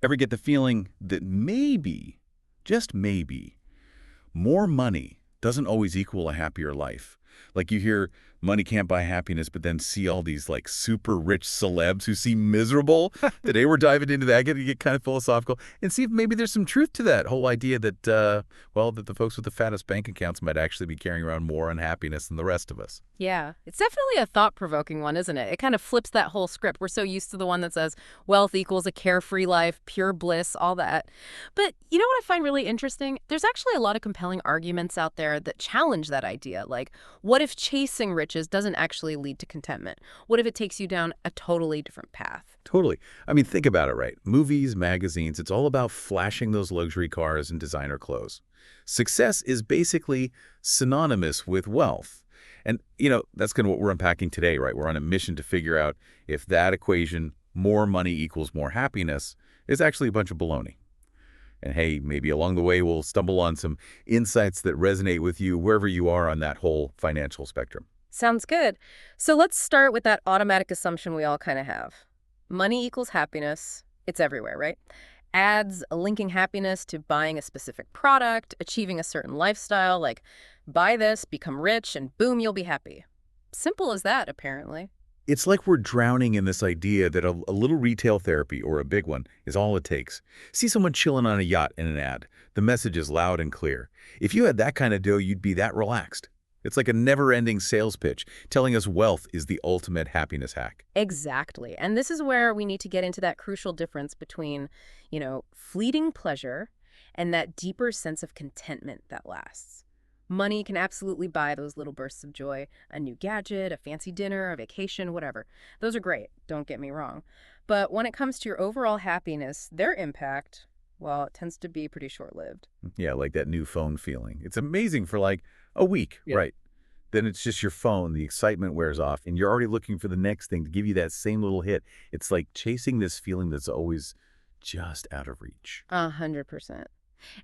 Ever get the feeling that maybe, just maybe, more money doesn't always equal a happier life? Like you hear money can't buy happiness, but then see all these like super rich celebs who seem miserable. Today we're diving into that, get kind of philosophical, and see if maybe there's some truth to that whole idea that, well, that the folks with the fattest bank accounts might actually be carrying around more unhappiness than the rest of us. Yeah, it's definitely a thought-provoking one, isn't it? It kind of flips that whole script. We're so used to the one that says wealth equals a carefree life, pure bliss, all that. But you know what I find really interesting? There's actually a lot of compelling arguments out there that challenge that idea. Like, what if chasing riches doesn't actually lead to contentment? What if it takes you down a totally different path? Totally. I mean, think about it, right? Movies, magazines, it's all about flashing those luxury cars and designer clothes. Success is basically synonymous with wealth. And, that's kind of what we're unpacking today, right? We're on a mission to figure out if that equation, more money equals more happiness, is actually a bunch of baloney. And hey, maybe along the way we'll stumble on some insights that resonate with you wherever you are on that whole financial spectrum. Sounds good. So let's start with that automatic assumption we all kind of have. Money equals happiness. It's everywhere, right? Ads linking happiness to buying a specific product, achieving a certain lifestyle, like buy this, become rich, and boom, you'll be happy. Simple as that, apparently. It's like we're drowning in this idea that a little retail therapy, or a big one, is all it takes. See someone chilling on a yacht in an ad. The message is loud and clear. If you had that kind of dough, you'd be that relaxed. It's like a never-ending sales pitch telling us wealth is the ultimate happiness hack. Exactly. And this is where we need to get into that crucial difference between, fleeting pleasure and that deeper sense of contentment that lasts. Money can absolutely buy those little bursts of joy, a new gadget, a fancy dinner, a vacation, whatever. Those are great, don't get me wrong. But when it comes to your overall happiness, their impact, well, it tends to be pretty short-lived. Yeah, like that new phone feeling. It's amazing for like a week, Yeah. right? Then it's just your phone, the excitement wears off, and you're already looking for the next thing to give you that same little hit. It's like chasing this feeling that's always just out of reach. 100%.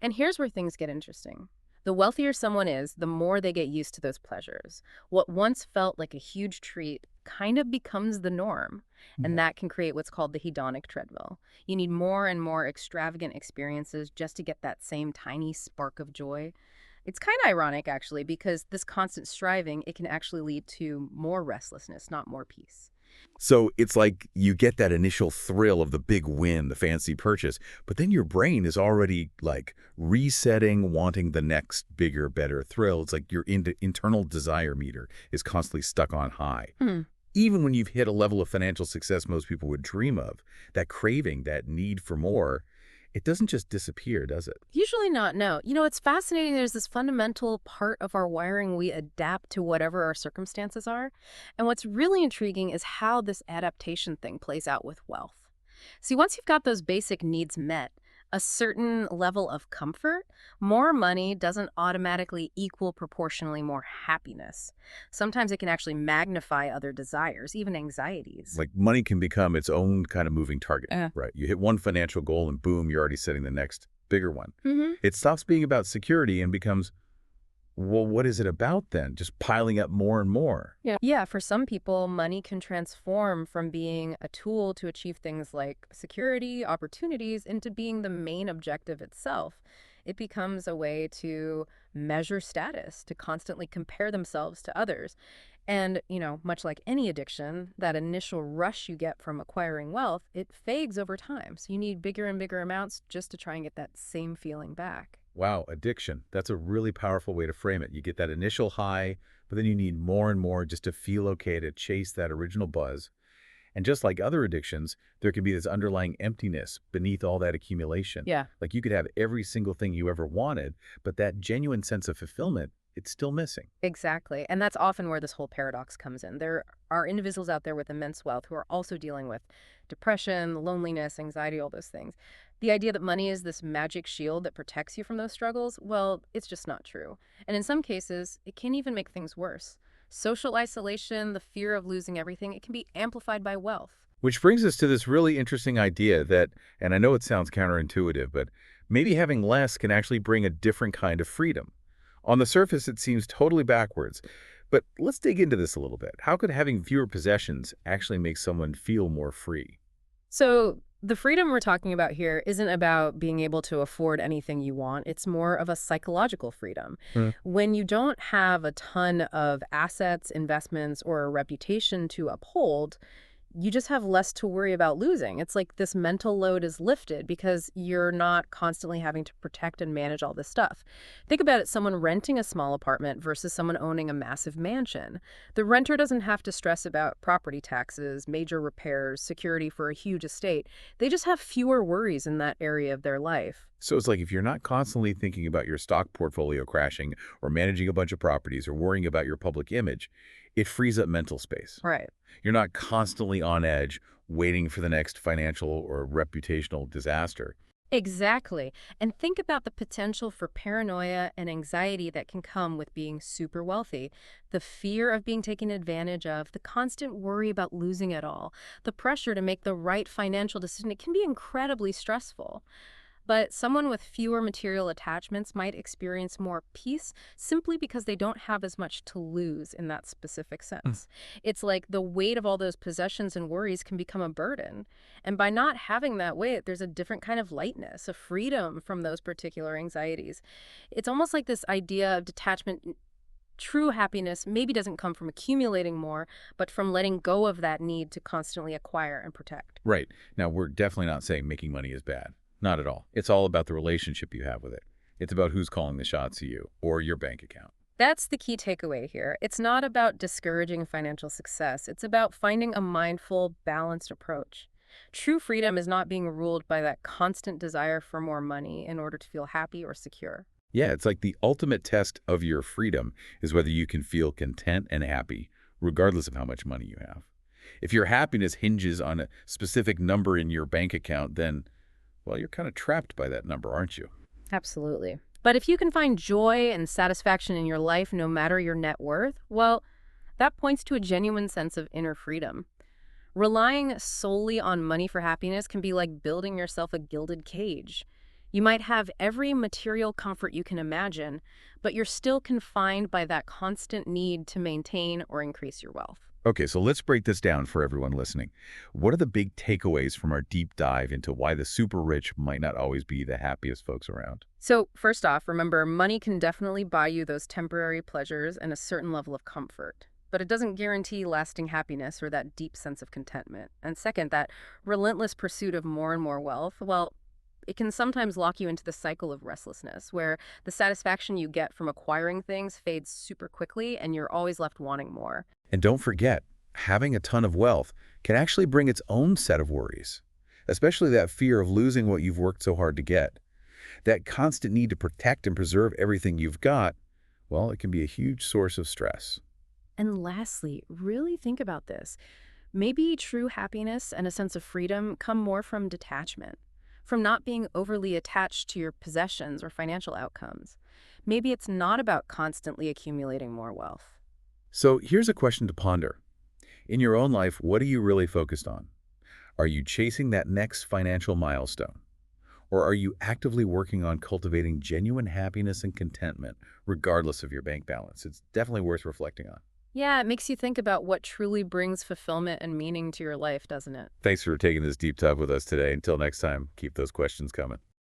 And here's where things get interesting. The wealthier someone is, the more they get used to those pleasures. What once felt like a huge treat kind of becomes the norm. And that can create what's called the hedonic treadmill. You need more and more extravagant experiences just to get that same tiny spark of joy. It's kind of ironic, actually, because this constant striving, it can actually lead to more restlessness, not more peace. So it's like you get that initial thrill of the big win, the fancy purchase, but then your brain is already like resetting, wanting the next bigger, better thrill. It's like your internal desire meter is constantly stuck on high. Hmm. Even when you've hit a level of financial success most people would dream of, that craving, that need for more, it doesn't just disappear, does it? Usually not, no. It's fascinating. There's this fundamental part of our wiring. We adapt to whatever our circumstances are. And what's really intriguing is how this adaptation thing plays out with wealth. See, once you've got those basic needs met, a certain level of comfort, more money doesn't automatically equal proportionally more happiness. Sometimes it can actually magnify other desires, even anxieties. Like money can become its own kind of moving target, Yeah. right? You hit one financial goal and boom, you're already setting the next bigger one. Mm-hmm. It stops being about security and becomes, well, what is it about then? Just piling up more and more. Yeah, for some people, money can transform from being a tool to achieve things like security, opportunities, into being the main objective itself. It becomes a way to measure status, to constantly compare themselves to others. And, much like any addiction, that initial rush you get from acquiring wealth, it fades over time. So you need bigger and bigger amounts just to try and get that same feeling back. Wow, addiction. That's a really powerful way to frame it. You get that initial high, but then you need more and more just to feel okay, to chase that original buzz. And just like other addictions, there can be this underlying emptiness beneath all that accumulation. Yeah. Like you could have every single thing you ever wanted, but that genuine sense of fulfillment, it's still missing. Exactly. And that's often where this whole paradox comes in. There are individuals out there with immense wealth who are also dealing with depression, loneliness, anxiety, all those things. The idea that money is this magic shield that protects you from those struggles, well, it's just not true. And in some cases, it can even make things worse. Social isolation, the fear of losing everything, it can be amplified by wealth. Which brings us to this really interesting idea that, and I know it sounds counterintuitive, but maybe having less can actually bring a different kind of freedom. On the surface, it seems totally backwards. But let's dig into this a little bit. How could having fewer possessions actually make someone feel more free? So The freedom we're talking about here isn't about being able to afford anything you want. It's more of a psychological freedom. Hmm. When you don't have a ton of assets, investments, or a reputation to uphold, you just have less to worry about losing. It's like this mental load is lifted because you're not constantly having to protect and manage all this stuff. Think about it, someone renting a small apartment versus someone owning a massive mansion. The renter doesn't have to stress about property taxes, major repairs, security for a huge estate. They just have fewer worries in that area of their life. So it's like if you're not constantly thinking about your stock portfolio crashing or managing a bunch of properties or worrying about your public image, it frees up mental space. Right. You're not constantly on edge, waiting for the next financial or reputational disaster. Exactly. And think about the potential for paranoia and anxiety that can come with being super wealthy. The fear of being taken advantage of, the constant worry about losing it all, the pressure to make the right financial decision. It can be incredibly stressful. But someone with fewer material attachments might experience more peace simply because they don't have as much to lose in that specific Mm. sense. It's like the weight of all those possessions and worries can become a burden. And by not having that weight, there's a different kind of lightness, a freedom from those particular anxieties. It's almost like this idea of detachment. True happiness maybe doesn't come from accumulating more, but from letting go of that need to constantly acquire and protect. Right. Now, we're definitely not saying making money is bad. Not at all. It's all about the relationship you have with it. It's about who's calling the shots to you or your bank account. That's the key takeaway here. It's not about discouraging financial success. It's about finding a mindful, balanced approach. True freedom is not being ruled by that constant desire for more money in order to feel happy or secure. Yeah, it's like the ultimate test of your freedom is whether you can feel content and happy, regardless of how much money you have. If your happiness hinges on a specific number in your bank account, then, well, you're kind of trapped by that number, aren't you? Absolutely. But if you can find joy and satisfaction in your life no matter your net worth, well, that points to a genuine sense of inner freedom. Relying solely on money for happiness can be like building yourself a gilded cage. You might have every material comfort you can imagine, but you're still confined by that constant need to maintain or increase your wealth. Okay, so let's break this down for everyone listening. What are the big takeaways from our deep dive into why the super rich might not always be the happiest folks around? So, first off, remember, money can definitely buy you those temporary pleasures and a certain level of comfort. But it doesn't guarantee lasting happiness or that deep sense of contentment. And second, that relentless pursuit of more and more wealth, well, it can sometimes lock you into the cycle of restlessness, where the satisfaction you get from acquiring things fades super quickly and you're always left wanting more. And don't forget, having a ton of wealth can actually bring its own set of worries, especially that fear of losing what you've worked so hard to get. That constant need to protect and preserve everything you've got, well, it can be a huge source of stress. And lastly, really think about this. Maybe true happiness and a sense of freedom come more from detachment, from not being overly attached to your possessions or financial outcomes. Maybe it's not about constantly accumulating more wealth. So here's a question to ponder. In your own life, what are you really focused on? Are you chasing that next financial milestone? Or are you actively working on cultivating genuine happiness and contentment, regardless of your bank balance? It's definitely worth reflecting on. Yeah, it makes you think about what truly brings fulfillment and meaning to your life, doesn't it? Thanks for taking this deep dive with us today. Until next time, keep those questions coming.